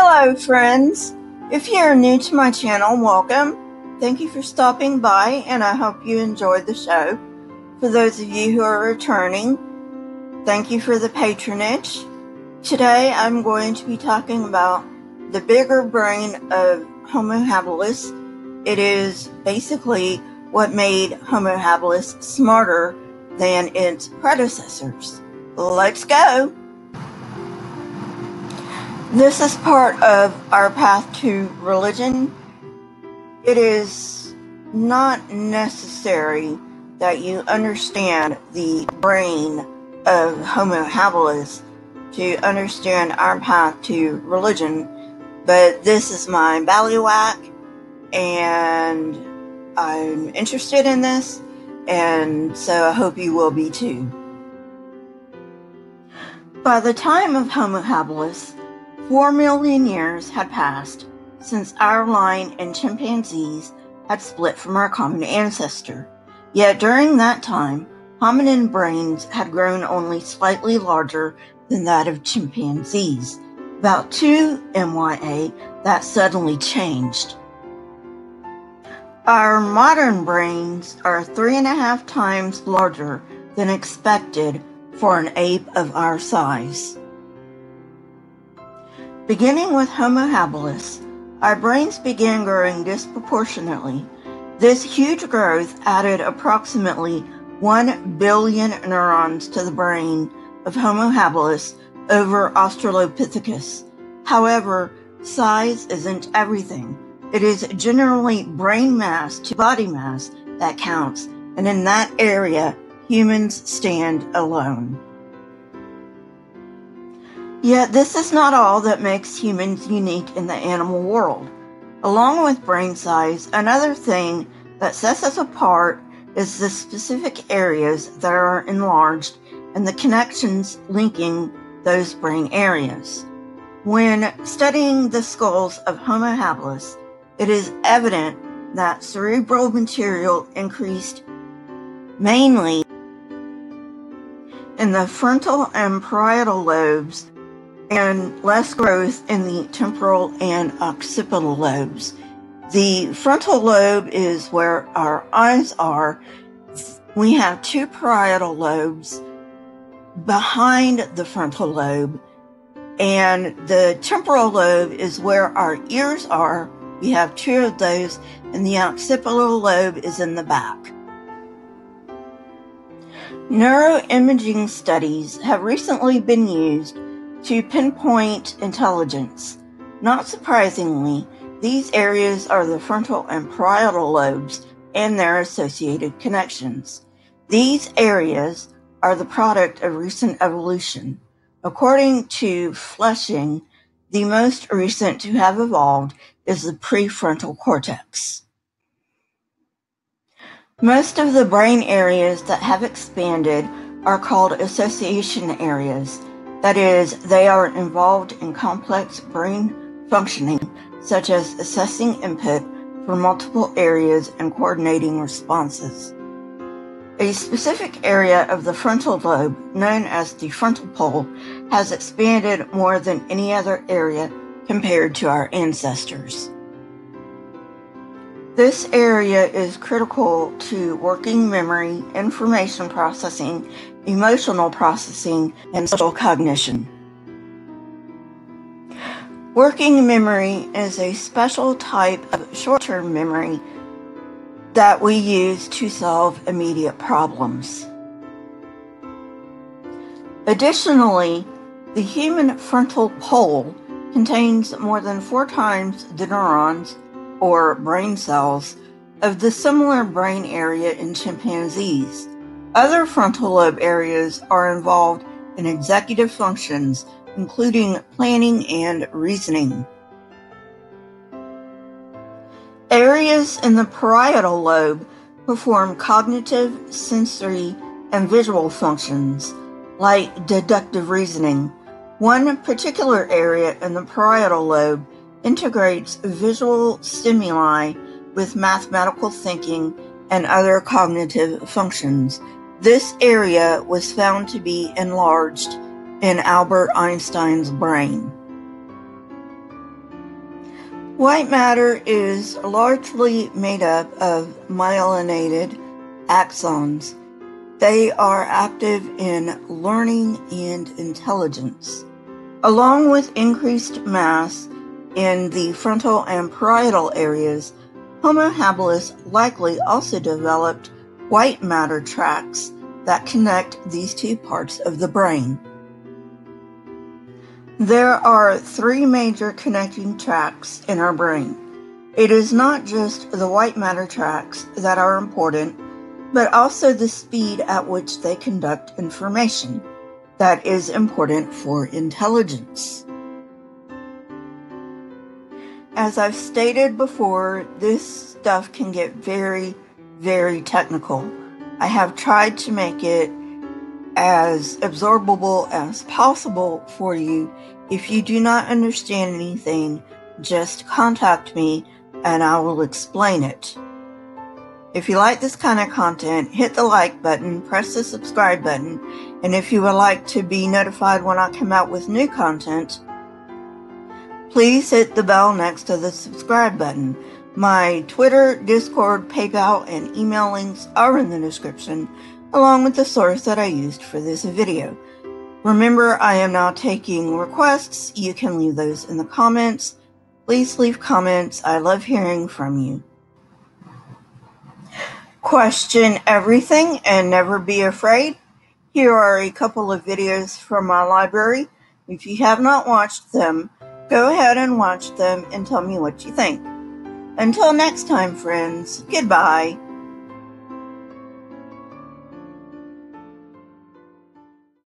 Hello friends, if you're new to my channel, welcome. Thank you for stopping by and I hope you enjoyed the show. For those of you who are returning, thank you for the patronage. Today I'm going to be talking about the bigger brain of Homo habilis. It is basically what made Homo habilis smarter than its predecessors. Let's go! This is part of our path to religion. It is not necessary that you understand the brain of Homo habilis to understand our path to religion, but this is my ballywhack and I'm interested in this, and so I hope you will be too. By the time of Homo habilis, 4 million years had passed since our line and chimpanzees had split from our common ancestor. Yet during that time, hominin brains had grown only slightly larger than that of chimpanzees. About 2 MYA, that suddenly changed. Our modern brains are 3.5 times larger than expected for an ape of our size. Beginning with Homo habilis, our brains began growing disproportionately. This huge growth added approximately 1 billion neurons to the brain of Homo habilis over Australopithecus. However, size isn't everything. It is generally brain mass to body mass that counts, and in that area, humans stand alone. Yet this is not all that makes humans unique in the animal world. Along with brain size, another thing that sets us apart is the specific areas that are enlarged and the connections linking those brain areas. When studying the skulls of Homo habilis, it is evident that cerebral material increased mainly in the frontal and parietal lobes, and less growth in the temporal and occipital lobes. The frontal lobe is where our eyes are. We have 2 parietal lobes behind the frontal lobe, and the temporal lobe is where our ears are. We have 2 of those, and the occipital lobe is in the back. Neuroimaging studies have recently been used to pinpoint intelligence. Not surprisingly, these areas are the frontal and parietal lobes and their associated connections. These areas are the product of recent evolution. According to Fletching, the most recent to have evolved is the prefrontal cortex. Most of the brain areas that have expanded are called association areas. That is, they are involved in complex brain functioning, such as assessing input from multiple areas and coordinating responses. A specific area of the frontal lobe, known as the frontal pole, has expanded more than any other area compared to our ancestors. This area is critical to working memory, information processing, emotional processing, and social cognition. Working memory is a special type of short-term memory that we use to solve immediate problems. Additionally, the human frontal pole contains more than 4 times the neurons, or brain cells, of the similar brain area in chimpanzees. Other frontal lobe areas are involved in executive functions, including planning and reasoning. Areas in the parietal lobe perform cognitive, sensory, and visual functions, like deductive reasoning. One particular area in the parietal lobe integrates visual stimuli with mathematical thinking and other cognitive functions. This area was found to be enlarged in Albert Einstein's brain. White matter is largely made up of myelinated axons. They are active in learning and intelligence. Along with increased mass in the frontal and parietal areas, Homo habilis likely also developed white matter tracts that connect these two parts of the brain. There are three major connecting tracts in our brain. It is not just the white matter tracts that are important, but also the speed at which they conduct information that is important for intelligence. As I've stated before, this stuff can get very, very technical. I have tried to make it as absorbable as possible for you. If you do not understand anything, just contact me and I will explain it. If you like this kind of content, hit the like button, press the subscribe button, and if you would like to be notified when I come out with new content, please hit the bell next to the subscribe button. My Twitter, Discord, PayPal, and email links are in the description, along with the source that I used for this video. Remember, I am now taking requests. You can leave those in the comments. Please leave comments. I love hearing from you. Question everything and never be afraid. Here are a couple of videos from my library. If you have not watched them, go ahead and watch them and tell me what you think. Until next time, friends, goodbye.